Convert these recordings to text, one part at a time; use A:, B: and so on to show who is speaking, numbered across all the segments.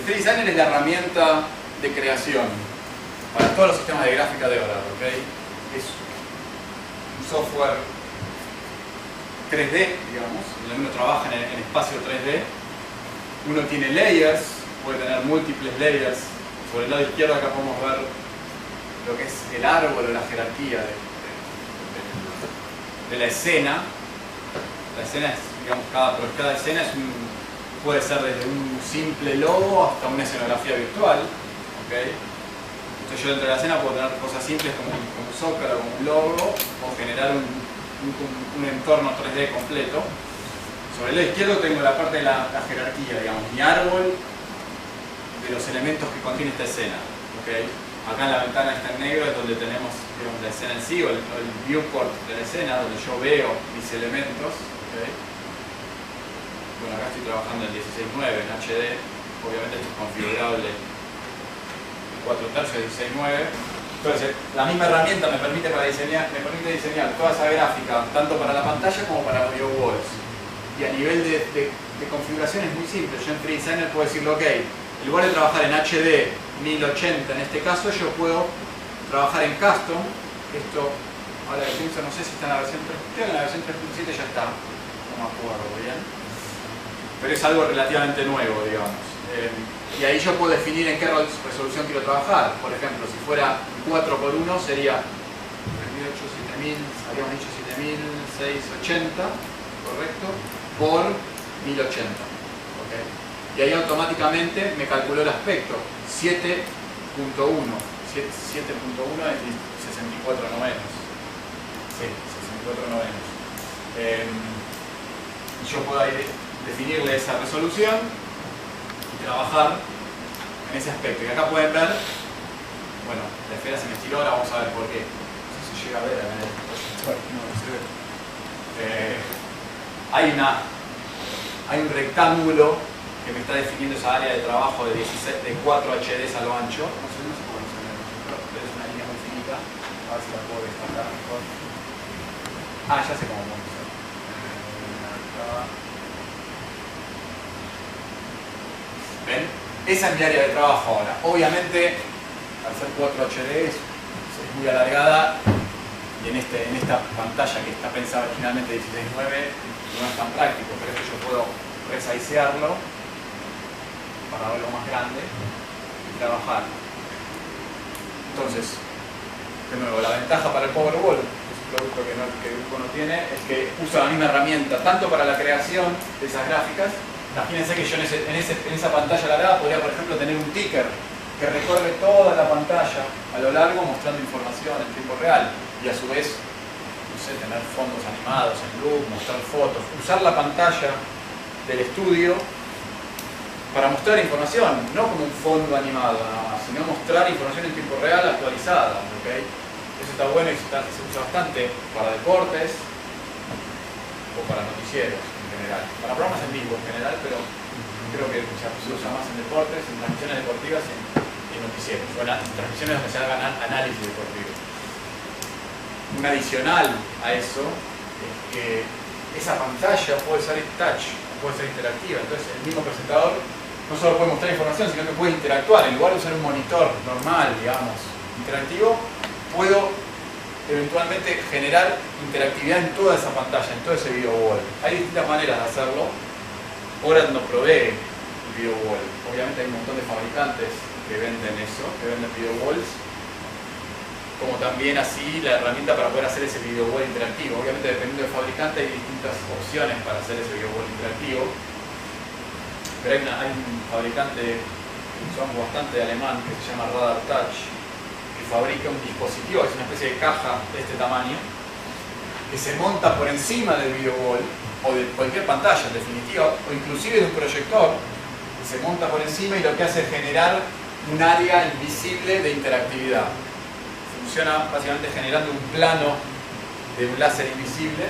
A: FreeDesigner es la herramienta de creación para todos los sistemas de gráfica de Oracle, ¿ok? Es un software 3D, digamos, donde uno trabaja en espacio 3D. Uno tiene layers, puede tener múltiples layers. Sobre el lado izquierdo acá podemos ver lo que es el árbol o la jerarquía de la escena. La escena es, digamos, cada escena puede ser desde un simple logo hasta una escenografía virtual, ¿ok? Entonces yo dentro de la escena puedo tener cosas simples como un zócalo, como un logo, o generar un entorno 3D completo. Sobre el lado izquierdo tengo la parte de la jerarquía, digamos, mi árbol de los elementos que contiene esta escena, ¿ok? Acá en la ventana está en negro es donde tenemos, digamos, la escena en sí, o el viewport de la escena, donde yo veo mis elementos, ¿ok? Bueno, acá estoy trabajando en 16:9 en HD, obviamente esto es configurable en 4/3 16:9. Entonces, la misma herramienta me permite diseñar toda esa gráfica, tanto para la pantalla como para audio walls. Y a nivel de configuración es muy simple. Yo en FreeDesigner puedo decirle, ok, en lugar de trabajar en HD 1080 en este caso, yo puedo trabajar en custom. Esto, ahora que pienso, no sé si está en la versión 3, creo que en la versión 3.7 ya está, no me acuerdo bien. Pero es algo relativamente nuevo, digamos. Y ahí yo puedo definir en qué resolución quiero trabajar. Por ejemplo, si fuera 4x1 sería 3008, 7000, habíamos dicho 7680, ¿correcto? Por 1080, ¿okay? Y ahí automáticamente me calculó el aspecto 7.1 es 64 novenos. Sí, 64 novenos. Yo puedo ahí definirle esa resolución y trabajar en ese aspecto. Y acá pueden ver, bueno, la esfera se me estiró, ahora vamos a ver por qué. No sé si llega a ver acá en el proyector, no se ve. Hay un rectángulo que me está definiendo esa área de trabajo de 4 HDs a lo ancho. No sé cómo se ve, pero es una línea muy finita. A ver si la puedo destacar mejor. Ah, ya sé cómo vamos a hacer. ¿Ven? Esa es mi área de trabajo ahora. Obviamente, al ser 4 HDs, es muy alargada y en esta pantalla que está pensada originalmente 16:9 no es tan práctico, pero es que yo puedo resizearlo para verlo más grande y trabajar. Entonces, de nuevo, la ventaja para el Powerwall, que es un producto que el grupo no tiene, es que usa la misma herramienta tanto para la creación de esas gráficas. Imagínense que yo en esa pantalla alargada podría, por ejemplo, tener un ticker que recorre toda la pantalla a lo largo mostrando información en tiempo real y a su vez, no sé, tener fondos animados en loop, mostrar fotos, usar la pantalla del estudio para mostrar información, no como un fondo animado nada más, sino mostrar información en tiempo real actualizada, ¿okay? Eso está bueno y se usa bastante para deportes o para noticieros en general, para programas en vivo en general, pero creo que se usa más en deportes, en transmisiones deportivas y en noticieros, o en transmisiones donde se hagan análisis deportivo. Un adicional a eso es que esa pantalla puede ser touch, puede ser interactiva, entonces el mismo presentador no solo puede mostrar información, sino que puede interactuar. En lugar de usar un monitor normal, digamos, interactivo, puedo eventualmente generar interactividad en toda esa pantalla, en todo ese video wall. Hay distintas maneras de hacerlo. Orad no provee el video wall. Obviamente hay un montón de fabricantes que venden eso, que venden video walls, como también así la herramienta para poder hacer ese video wall interactivo. Obviamente dependiendo del fabricante hay distintas opciones para hacer ese video wall interactivo, pero hay un fabricante que usamos bastante alemán que se llama Radar Touch, que fabrica un dispositivo, es una especie de caja de este tamaño, que se monta por encima del video wall o de cualquier pantalla en definitiva, o inclusive de un proyector, que se monta por encima y lo que hace es generar un área invisible de interactividad. Funciona básicamente generando un plano de un láser invisible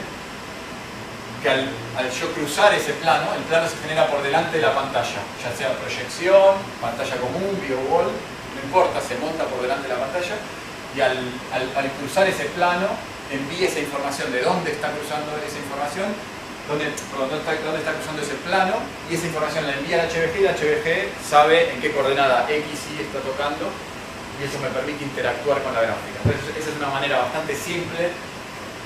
A: que al yo cruzar ese plano, el plano se genera por delante de la pantalla, ya sea proyección, pantalla común, video wall, no importa, se monta por delante de la pantalla y al cruzar ese plano envía esa información de dónde está cruzando esa información dónde está cruzando ese plano, y esa información la envía al HBG, y el HBG sabe en qué coordenada X, Y está tocando, y eso me permite interactuar con la gráfica. Entonces esa es una manera bastante simple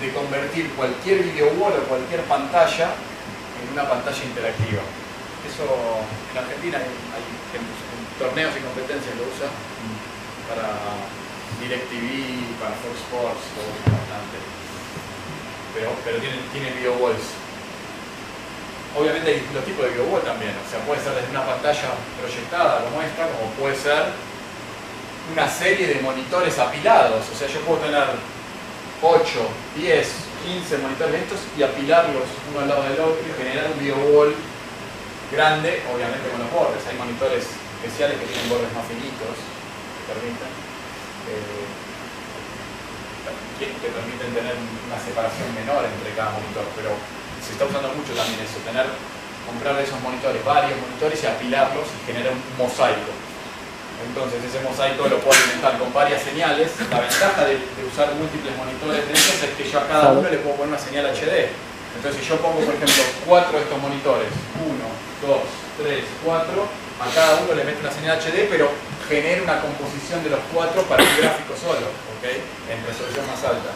A: de convertir cualquier video wall o cualquier pantalla en una pantalla interactiva. Eso en Argentina hay torneos y competencias lo usa para DirecTV, para Fox Sports, lo usa bastante. Pero tiene video walls. Obviamente hay distintos tipos de video wall también, o sea, puede ser desde una pantalla proyectada como esta, como puede ser una serie de monitores apilados. O sea, yo puedo tener 8, 10, 15 monitores de estos y apilarlos uno al lado del otro y generar un video wall grande, obviamente con los bordes. Hay monitores especiales que tienen bordes más finitos que permiten tener una separación menor entre cada monitor, pero se está usando mucho también eso, comprar de esos monitores, varios monitores y apilarlos y generar un mosaico. Entonces ese mosaico lo puedo alimentar con varias señales. La ventaja de usar múltiples monitores de estos es que yo a cada uno le puedo poner una señal HD. Entonces si yo pongo, por ejemplo, 4 de estos monitores, 1, 2, 3, 4, a cada uno le meto una señal HD, pero genera una composición de los 4 para un gráfico solo, ¿okay? En resolución más alta.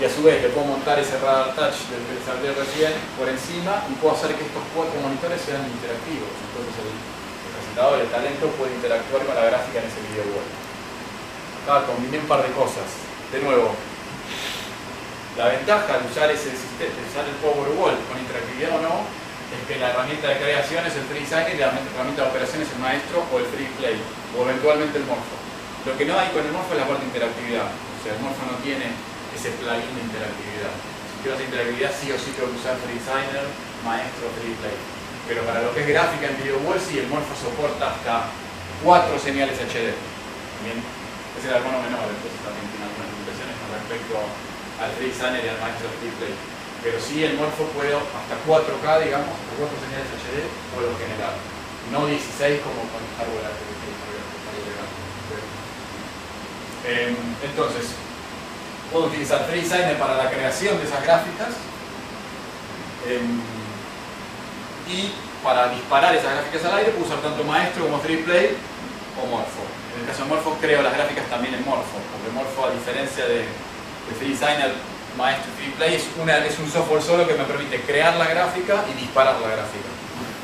A: Y a su vez le puedo montar ese radar touch del que les hablé recién por encima y puedo hacer que estos 4 monitores sean interactivos. Entonces el presentador, el talento, puede interactuar con la gráfica en ese video wall. Acá combiné un par de cosas. De nuevo, la ventaja de usar ese sistema, de usar el Powerwall con interactividad o no, es que la herramienta de creación es el FreeDesigner y la herramienta de operación es el maestro o el FreePlay, o eventualmente el Morpho. Lo que no hay con el Morpho es la parte de interactividad. O sea, el Morpho no tiene ese plugin de interactividad. Si quiero hacer interactividad, sí o sí tengo que usar FreeDesigner, maestro, FreePlay. Pero para lo que es gráfica en video wall, sí, el Morpho soporta hasta 4 señales HD. Bien, es el hermano menor, entonces también tiene algunas limitaciones con respecto al FreeDesigner y al maestro FreePlay. Pero sí, el Morpho puedo hasta 4K, digamos, hasta 4 señales HD puedo generar. No 16 como con el hardware entonces, puedo utilizar FreeDesigner para la creación de esas gráficas y para disparar esas gráficas al aire puedo usar tanto maestro como FreePlay o Morpho. En el caso de Morpho creo las gráficas también en Morpho, porque Morpho, a diferencia de FreeDesigner, maestro y FreePlay, es un software solo que me permite crear la gráfica y disparar la gráfica.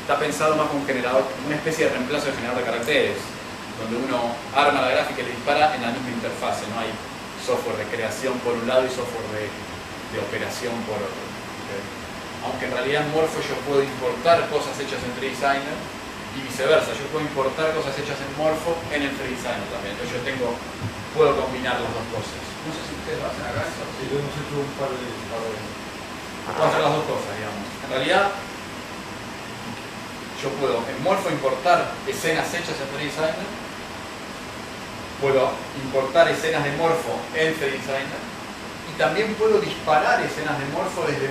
A: Está pensado más como un generador, una especie de reemplazo de generador de caracteres, donde uno arma la gráfica y le dispara en la misma interfase. No hay software de creación por un lado y software de operación por otro. ¿Okay? Aunque en realidad en Morpho yo puedo importar cosas hechas en FreeDesigner y viceversa, yo puedo importar cosas hechas en Morpho en el FreeDesigner también. Entonces yo puedo combinar las dos cosas. No sé si ustedes lo hacen acá eso.
B: Sí, lo hemos hecho un par de veces.
A: Puedo hacer las dos cosas, digamos. En realidad, yo puedo en Morpho importar escenas hechas en FreeDesigner, puedo importar escenas de Morpho en FreeDesigner y también puedo disparar escenas de Morpho desde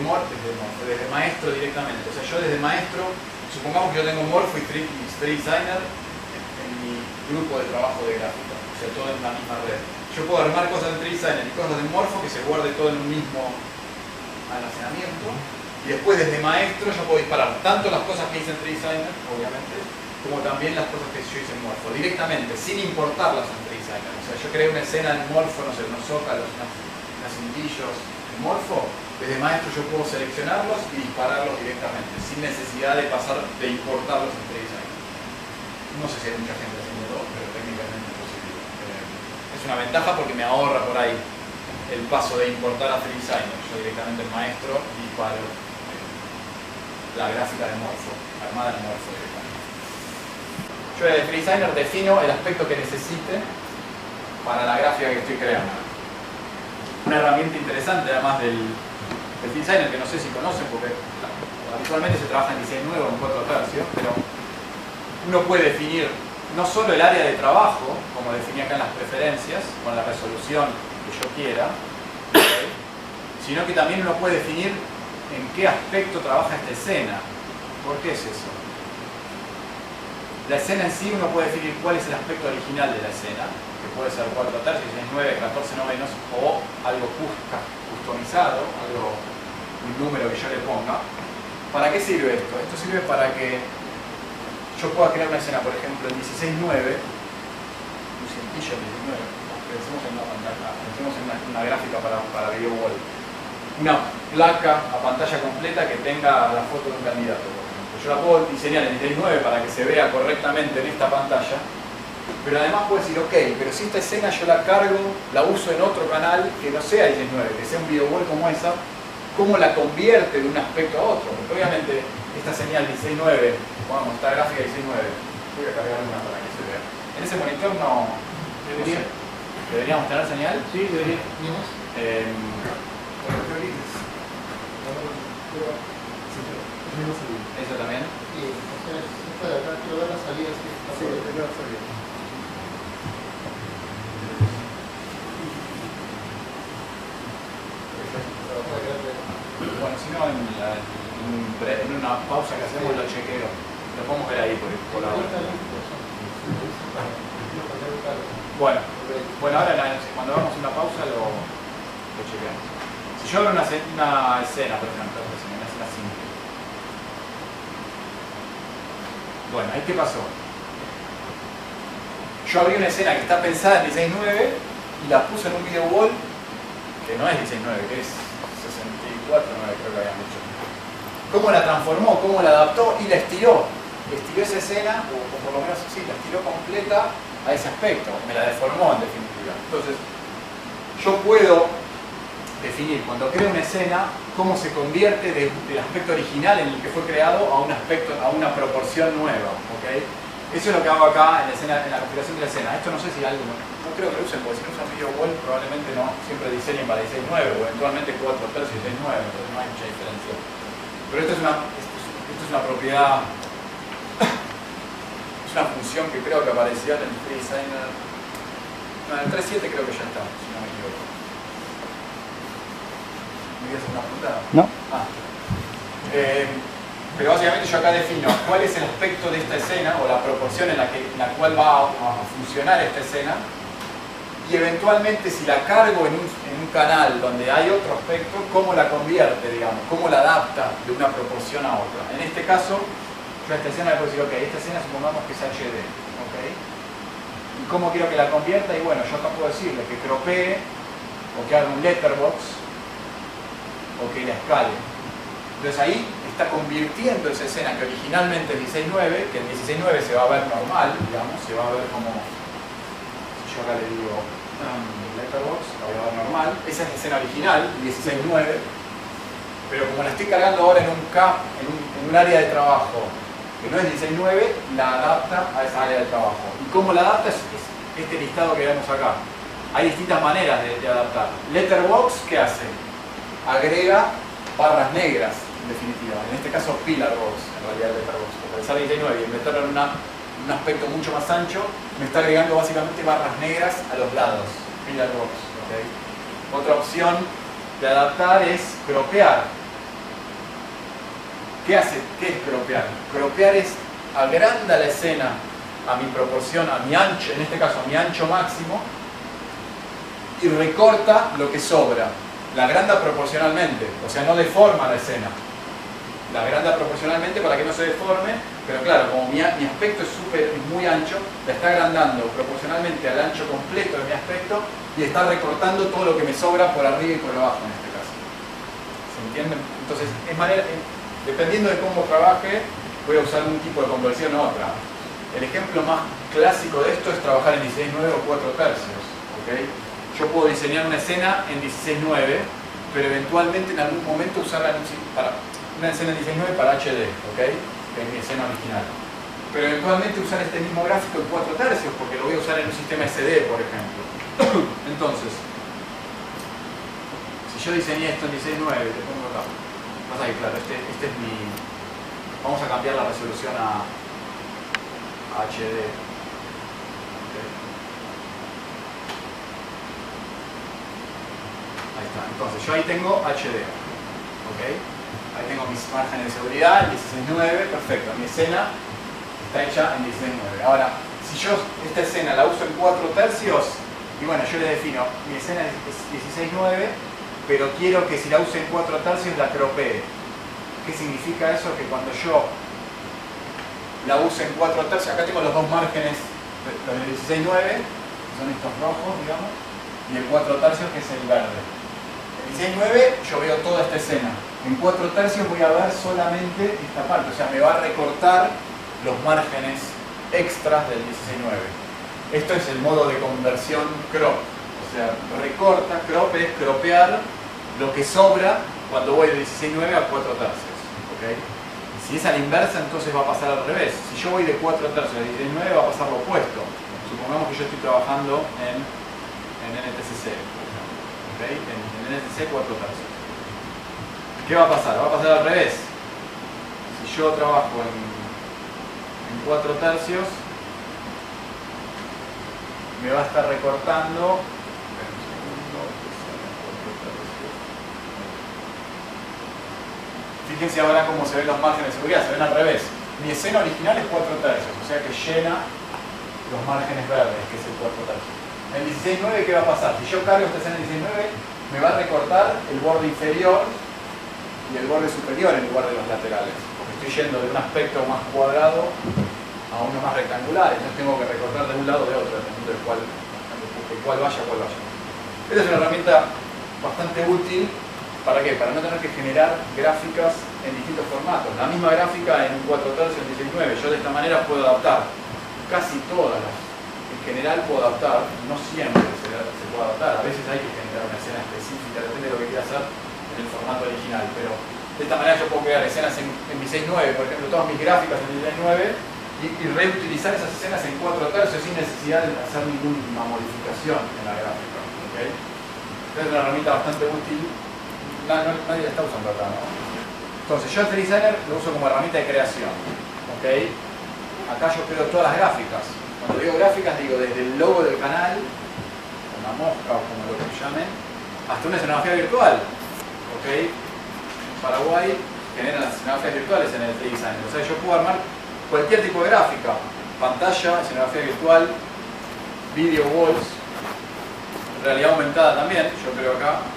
A: maestro directamente. O sea, yo desde maestro, supongamos que yo tengo Morpho y FreeDesigner en mi grupo de trabajo de gráfica, o sea, todo en la misma red. Yo puedo armar cosas en FreeDesigner y cosas de Morpho que se guarde todo en un mismo almacenamiento, y después desde maestro yo puedo disparar tanto las cosas que hice en FreeDesigner, obviamente, como también las cosas que yo hice en Morpho, directamente, sin importarlas en FreeDesigner. O sea, yo creé una escena en Morpho, no sé, unos zócalos, unos cintillos en Morpho, desde maestro yo puedo seleccionarlos y dispararlos directamente, sin necesidad de importarlos en FreeDesigner. No sé si hay mucha gente haciéndolo, pero técnicamente es posible. Es una ventaja porque me ahorra por ahí el paso de importar a FreeDesigner. Yo directamente el maestro disparo la gráfica de Morpho, armada en Morpho directamente. Yo de FreeDesigner defino el aspecto que necesite para la gráfica que estoy creando. Una herramienta interesante además del FreeDesigner, que no sé si conocen porque habitualmente se trabaja en diseño nuevo en 4 tercios, pero uno puede definir no solo el área de trabajo, como definí acá en las preferencias, con la resolución que yo quiera, ¿okay? Sino que también uno puede definir en qué aspecto trabaja esta escena. ¿Por qué es eso? La escena en sí uno puede definir cuál es el aspecto original de la escena, que puede ser 4 tercios, 9, 14 novenos, o algo customizado, un número que yo le ponga. ¿Para qué sirve esto? Esto sirve para que yo pueda crear una escena, por ejemplo, en 16:9, un cientillo en 19, pensemos en una gráfica para video wall. Una placa a pantalla completa que tenga la foto de un candidato, por ejemplo. Yo la puedo diseñar en 16:9 para que se vea correctamente en esta pantalla, pero además puedo decir, ok, pero si esta escena yo la cargo, la uso en otro canal que no sea 16:9, que sea un video wall como esa, ¿cómo la convierte de un aspecto a otro? Porque obviamente esta señal 16:9, vamos, esta gráfica 16:9, voy a cargar una para que se vea. En ese monitor no sé. ¿Deberíamos tener señal?
B: Sí, deberíamos.
A: ¿Eso también?
B: Sí, esta de acá quiero ver la salida. Sí, la salida.
A: Bueno, si no, en una pausa que hacemos lo chequeo. Lo podemos ver ahí por ahora. Bueno, ahora cuando hagamos una pausa lo chequeamos. Si yo abro una escena, por ejemplo, una escena simple. Bueno, ¿ahí qué pasó? Yo abrí una escena que está pensada en 16:9 y la puse en un video wall que no es 16:9, que es 64:9, creo que habían dicho. ¿Cómo la transformó? ¿Cómo la adaptó? Y la estiró. Estiró esa escena, o por lo menos sí, la estiró completa a ese aspecto. Me la deformó en definitiva. Entonces, yo puedo definir cuando creo una escena cómo se convierte del aspecto original en el que fue creado a un aspecto, a una proporción nueva. ¿Okay? Eso es lo que hago acá en la configuración de la escena. Esto no sé si algo, no creo que lo usen, porque si no usan video wall probablemente no siempre diseñen para 16:9 o eventualmente 4:3 y 16:9, entonces no hay mucha diferencia. Pero esto es una propiedad, es una función que creo que apareció en el FreeDesigner. No, en el 3.7 creo que ya está, si no me equivoco. ¿Me quieres hacer una pregunta?
C: No.
A: Pero básicamente yo acá defino cuál es el aspecto de esta escena o la proporción en la cual va a funcionar esta escena, y eventualmente si la cargo en un canal donde hay otro aspecto, cómo la convierte, digamos, cómo la adapta de una proporción a otra. En este caso, yo a esta escena le puedo decir, ok, esta escena supongamos que es HD, ok, y cómo quiero que la convierta, y bueno, yo acá puedo decirle que cropee, o que haga un letterbox, o que la escale. Entonces ahí está convirtiendo esa escena que originalmente es 16:9, que en 16:9 se va a ver normal, digamos, se va a ver como, si yo acá le digo letterbox, la voy a ver normal, esa es la escena original, 16:9, pero como la estoy cargando ahora en un área de trabajo que no es 16:9, la adapta a esa área de trabajo. ¿Y cómo la adapta? Es este listado que vemos acá. Hay distintas maneras de adaptar. Letterbox, ¿qué hace? Agrega barras negras, en definitiva. En este caso, pillar box, en realidad, letterbox. Porque al ser 16:9 y meterlo en un aspecto mucho más ancho, me está agregando básicamente barras negras a los lados. Pillar box. ¿Okay? Otra opción de adaptar es cropear. ¿Qué hace? ¿Qué es cropear? Cropear es agranda la escena a mi proporción, a mi ancho, en este caso a mi ancho máximo, y recorta lo que sobra. La agranda proporcionalmente, o sea, no deforma la escena. La agranda proporcionalmente para que no se deforme, pero claro, como mi aspecto es muy ancho, la está agrandando proporcionalmente al ancho completo de mi aspecto y está recortando todo lo que me sobra por arriba y por abajo en este caso. ¿Se entiende? Entonces, dependiendo de cómo trabaje, voy a usar un tipo de conversión u otra. El ejemplo más clásico de esto es trabajar en 16:9 o 4/3. ¿Okay? Yo puedo diseñar una escena en 16:9, pero eventualmente en algún momento usarla para una escena en 16:9 para HD, ¿okay? Que es mi escena original. Pero eventualmente usar este mismo gráfico en 4/3, porque lo voy a usar en un sistema SD, por ejemplo. Entonces, si yo diseñé esto en 16:9, te pongo acá. Pasa que claro, este es mi... Vamos a cambiar la resolución a HD. Ahí está. Entonces, yo ahí tengo HD. ¿Ok? Ahí tengo mis márgenes de seguridad, en 16:9, perfecto. Mi escena está hecha en 16:9. Ahora, si yo esta escena la uso en 4/3, y bueno, yo le defino, mi escena es 16:9, pero quiero que si la use en 4/3 la cropee. ¿Qué significa eso? Que cuando yo la use en 4/3, acá tengo los dos márgenes, los de 16:9, que son estos rojos, digamos, y el 4/3 que es el verde. En 16:9 yo veo toda esta escena. En 4/3 voy a ver solamente esta parte, o sea, me va a recortar los márgenes extras del 16:9. Esto es el modo de conversión crop, o sea, recorta, crop es cropear lo que sobra cuando voy de 16:9 a 4/3. ¿Okay? Si es a la inversa, entonces va a pasar al revés. Si yo voy de 4/3 a 16:9 va a pasar lo opuesto. Supongamos que yo estoy trabajando en NTCC, por ejemplo. ¿Okay? En NTCC 4/3. ¿Qué va a pasar? Va a pasar al revés. Si yo trabajo en 4/3, me va a estar recortando. Fíjense ahora cómo se ven los márgenes de seguridad, se ven al revés. Mi escena original es 4/3, o sea que llena los márgenes verdes, que es el 4/3. En 16:9, ¿qué va a pasar? Si yo cargo esta escena en 16:9, me va a recortar el borde inferior y el borde superior en lugar de los laterales, porque estoy yendo de un aspecto más cuadrado a uno más rectangular, entonces tengo que recortar de un lado o de otro, dependiendo del cual vaya, cuál vaya. Esta es una herramienta bastante útil. ¿Para qué? Para no tener que generar gráficas en distintos formatos. La misma gráfica en un 4/3 y en 16:9. Yo de esta manera puedo adaptar casi todas las. En general puedo adaptar, no siempre se puede adaptar. A veces hay que generar una escena específica, depende de lo que quiera hacer en el formato original. Pero de esta manera yo puedo crear escenas en 16:9, por ejemplo, todas mis gráficas en 16:9 y reutilizar esas escenas en 4/3 sin necesidad de hacer ninguna modificación en la gráfica. ¿Okay? Esta es una herramienta bastante útil. Nadie la está usando acá, ¿no? Entonces yo el FreeDesigner lo uso como herramienta de creación. ¿Okay? Acá yo creo todas las gráficas. Cuando digo gráficas digo desde el logo del canal, una mosca o como lo que llamen, hasta una escenografía virtual. ¿Okay? En Paraguay generan las escenografías virtuales en el FreeDesigner. O sea, yo puedo armar cualquier tipo de gráfica. Pantalla, escenografía virtual, video walls, realidad aumentada también, yo creo acá.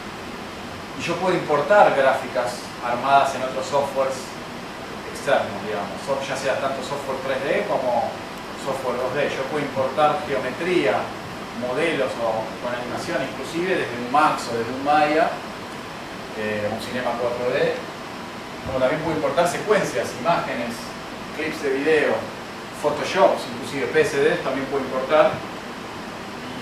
A: Y yo puedo importar gráficas armadas en otros softwares externos, digamos, ya sea tanto software 3D como software 2D. Yo puedo importar geometría, modelos o con animación, inclusive desde un Max o desde un Maya, un Cinema 4D, como también puedo importar secuencias, imágenes, clips de video, Photoshops, inclusive PSDs también puedo importar.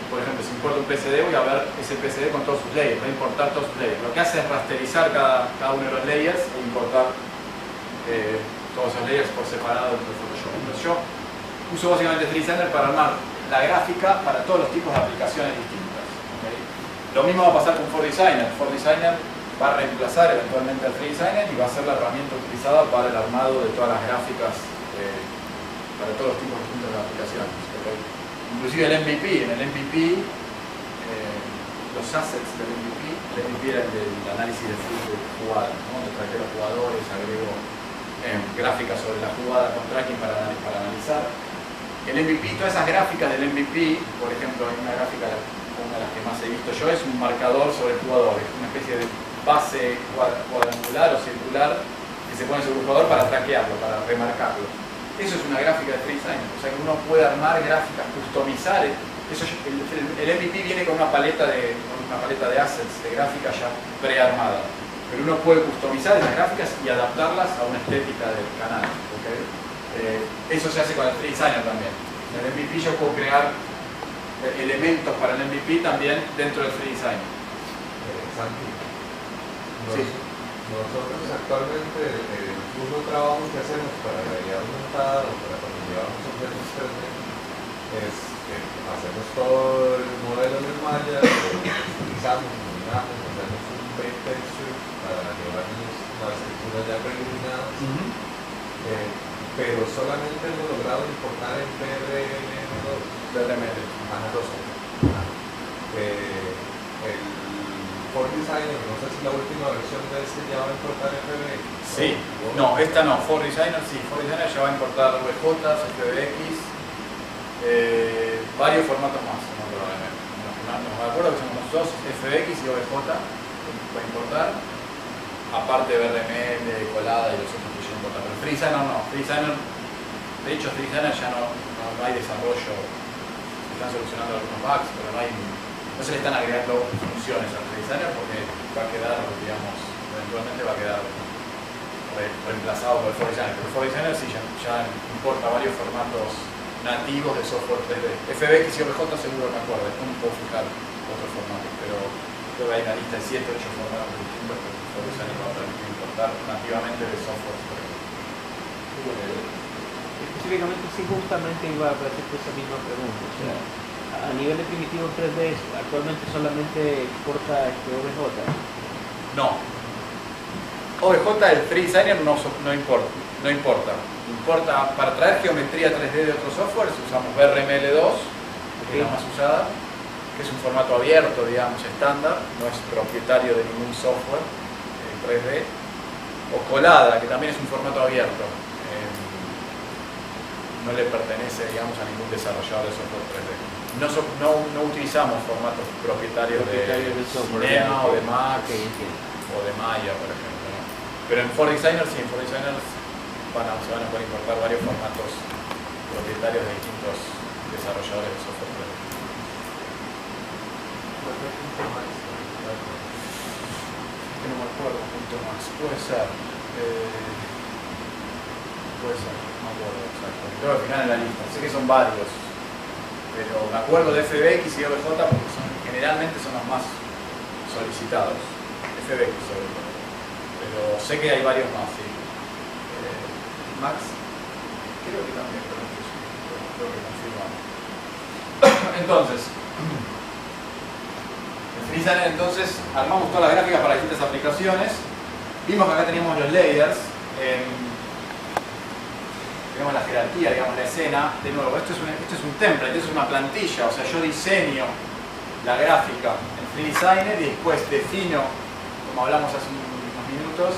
A: Por ejemplo, si importo un PSD, voy a ver ese PSD con todos sus layers, voy a importar todos sus layers. Lo que hace es rasterizar cada uno de los layers e importar todos esos layers por separado dentro de Photoshop. Entonces yo uso básicamente FreeDesigner para armar la gráfica para todos los tipos de aplicaciones distintas. ¿Okay? Lo mismo va a pasar con ForDesigner. ForDesigner va a reemplazar eventualmente al FreeDesigner y va a ser la herramienta utilizada para el armado de todas las gráficas para todos los tipos distintos de aplicaciones. ¿Okay? Inclusive el MVP, en el MVP, los assets del MVP, el MVP era el del análisis de flujo de jugadas, ¿no? Le traje los jugadores, agrego gráficas sobre la jugada con tracking para analizar. El MVP, todas esas gráficas del MVP, por ejemplo, hay una gráfica, una de las que más he visto yo, es un marcador sobre el jugador, es una especie de base cuadrangular o circular que se pone sobre el jugador para traquearlo, para remarcarlo. Eso es una gráfica de FreeDesign, o sea que uno puede armar gráficas, customizar. Eso, el MVP viene con una paleta de assets, de gráficas ya prearmada. Pero uno puede customizar esas gráficas y adaptarlas a una estética del canal. ¿Okay? Eso se hace con el FreeDesigner también. En el MVP yo puedo crear elementos para el MVP también dentro del FreeDesign.
C: Santi,
A: Sí.
C: nosotros actualmente el flujo de trabajo que hacemos para realidad aumentada o para cuando llevamos objetos 3D es que hacemos todo el modelo de malla, utilizamos, combinamos, hacemos un base texture para llevarnos las texturas ya preliminadas, pero solamente hemos logrado importar en
A: DRM2.
C: El ForDesigner, no sé si la última versión de este ya va a importar FBX.
A: Sí, no, esta no, ForDesigner sí, ForDesigner ya va a importar VJ, FBX, varios formatos más, no me acuerdo que son los dos, FBX y OBJ, va a importar. aparte de VRML, colada y los otros que yo no importa. Pero FreeDesigner no. FreeDesigner, de hecho FreeDesigner ya no hay desarrollo. Están solucionando algunos bugs, pero no se le están agregando funciones al FreeDesigner porque va a quedar, digamos, eventualmente va a quedar reemplazado por el FreeDesigner. Pero el FreeDesigner sí ya importa varios formatos nativos de software 3D. FBX y OBJ seguro me acuerdo, después me puedo fijar otros formatos, pero creo que hay una lista de 7 o 8 formatos distintos que el FreeDesigner va a permitir importar nativamente de software 3D.
D: Específicamente, sí, justamente iba a hacerte esa misma pregunta. O sea, a nivel de primitivo 3D, actualmente solamente exporta OBJ.
A: No. OBJ del FreeDesigner no importa. Importa para traer geometría 3D de otros softwares, usamos VRML2, que es la más usada, que es un formato abierto, digamos, estándar, no es propietario de ningún software 3D, o Colada, que también es un formato abierto. No le pertenece, digamos, a ningún desarrollador de software 3D. No utilizamos formatos propietarios de Cinema o de Max o de Maya, por ejemplo, ¿no? Pero en FreeDesigner sí, en FreeDesigner se van a poder importar varios formatos propietarios de distintos desarrolladores de software 3D. Que no me acuerdo, punto más. Puede ser. Puede ser, no me acuerdo exacto. Creo que al final en la lista. Sé que son varios. Pero me acuerdo de FBX y OBJ porque generalmente son los más solicitados. FBX sobre todo. Pero sé que hay varios más, sí. Max, creo que también, pero no estoy seguro. Creo que confirmamos. Entonces, en FreeDesigner entonces armamos todas las gráficas para distintas aplicaciones. Vimos que acá teníamos los layers. Tenemos la jerarquía, digamos, la escena. De nuevo, esto es un template, esto es una plantilla, o sea, yo diseño la gráfica en FreeDesigner y después defino, como hablamos hace unos minutos,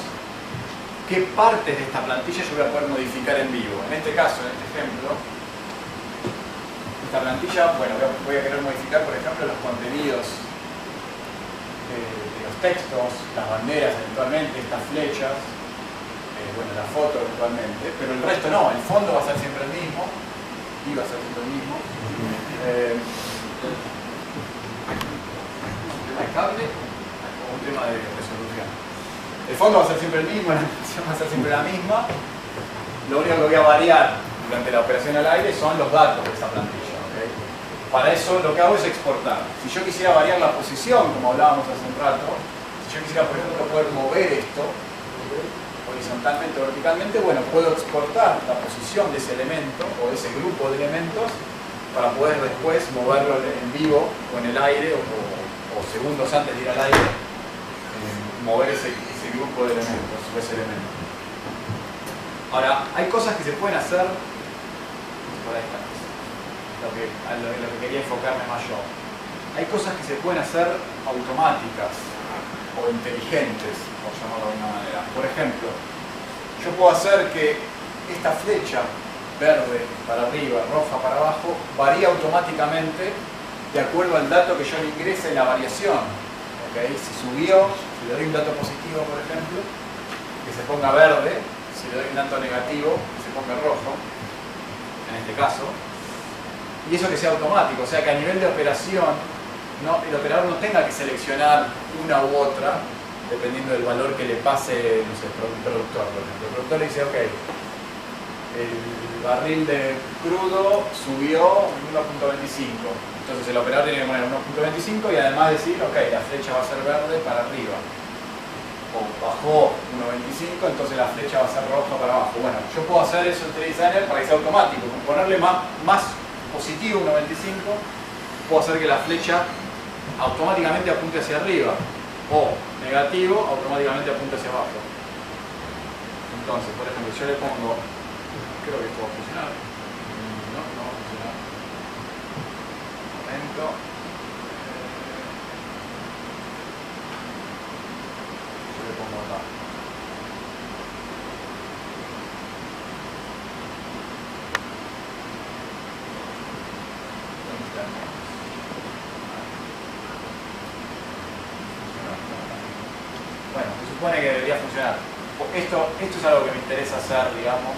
A: qué partes de esta plantilla yo voy a poder modificar en vivo. En este caso, en este ejemplo, esta plantilla, bueno, voy a querer modificar, por ejemplo, los contenidos de los textos, las banderas eventualmente, estas flechas, bueno, la foto eventualmente, pero el resto no, el fondo va a ser siempre el mismo, y va a ser siempre el mismo. ¿Un tema de cable o un tema de resolución? El fondo va a ser siempre el mismo, la animación va a ser siempre la misma. Lo único que voy a variar durante la operación al aire son los datos de esta plantilla. ¿Okay? Para eso lo que hago es exportar. Si yo quisiera variar la posición, como hablábamos hace un rato, si yo quisiera, por ejemplo, poder mover esto, horizontalmente o verticalmente, bueno, puedo exportar la posición de ese elemento o de ese grupo de elementos para poder después moverlo en vivo o en el aire o segundos antes de ir al aire, mover ese grupo de elementos o ese elemento. Ahora, hay cosas que se pueden hacer, por ahí está, lo que quería enfocarme más yo. Hay cosas que se pueden hacer automáticas o inteligentes, por llamarlo de alguna manera. Por ejemplo, yo puedo hacer que esta flecha verde para arriba, roja para abajo, varía automáticamente de acuerdo al dato que yo le ingrese en la variación. ¿Okay? Si subió, si le doy un dato positivo, por ejemplo, que se ponga verde, si le doy un dato negativo, que se ponga rojo, en este caso. Y eso que sea automático, o sea que a nivel de operación, el operador no tenga que seleccionar una u otra dependiendo del valor que le pase, no sé, el productor, por ejemplo. El productor le dice, ok, el barril de crudo subió 1.25, entonces el operador tiene que poner 1.25 y además decir, ok, la flecha va a ser verde para arriba, o bajó 1.25, entonces la flecha va a ser roja para abajo. Bueno, yo puedo hacer eso en FreeDesigner para que sea automático, ponerle más positivo 1.25, puedo hacer que la flecha automáticamente apunte hacia arriba, o negativo, automáticamente apunte hacia abajo. Entonces, por ejemplo, yo le pongo, creo que esto va a funcionar. No va a funcionar. Un momento. Yo le pongo acá. Bueno, se supone que debería funcionar funcionar. Esto es algo que me interesa hacer, digamos,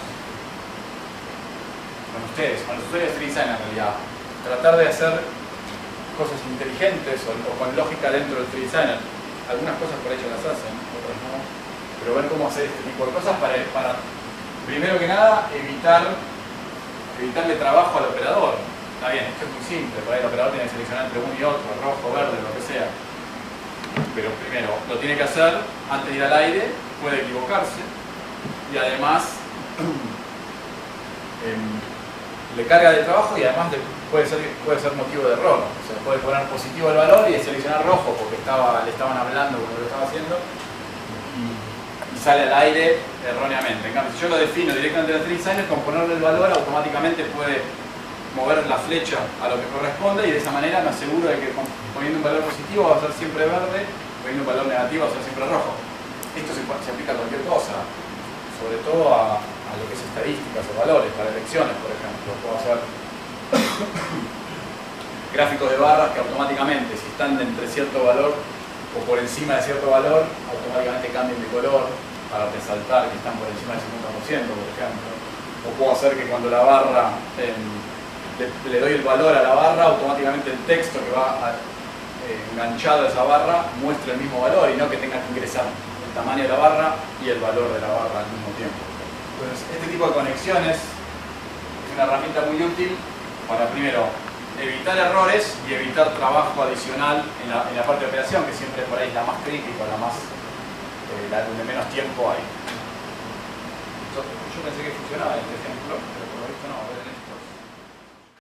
A: con ustedes, con los usuarios de 3Design en realidad. Tratar de hacer cosas inteligentes o con lógica dentro del 3Designer. Algunas cosas por ello las hacen, otras no. Pero ver cómo hacer este tipo de cosas para primero que nada, evitarle trabajo al operador. Está bien, esto es muy simple, por ahí el operador tiene que seleccionar entre uno y otro, rojo, verde, lo que sea. Pero primero, lo tiene que hacer antes de ir al aire, puede equivocarse y además le carga de trabajo y además puede ser motivo de error. O sea, puede poner positivo el valor y seleccionar rojo porque le estaban hablando cuando lo estaba haciendo y sale al aire erróneamente. En cambio, si yo lo defino directamente en el 3Designer, con ponerle el valor automáticamente puede mover la flecha a lo que corresponde y de esa manera me aseguro de que poniendo un valor positivo va a ser siempre verde, poniendo un valor negativo va a ser siempre rojo. Esto se aplica a cualquier cosa, sobre todo a lo que es estadísticas o valores, para elecciones, por ejemplo. Puedo hacer gráficos de barras que automáticamente, si están entre cierto valor o por encima de cierto valor, automáticamente cambien de color para resaltar que están por encima del 50%, por ejemplo. O puedo hacer que cuando la barra, le doy el valor a la barra, automáticamente el texto que va enganchado a esa barra muestre el mismo valor y no que tenga que ingresar el tamaño de la barra y el valor de la barra al mismo tiempo. Entonces, este tipo de conexiones es una herramienta muy útil para, primero, evitar errores y evitar trabajo adicional en la parte de operación, que siempre por ahí es la más crítica, la donde menos tiempo hay. Yo pensé que funcionaba este ejemplo, pero por lo visto no.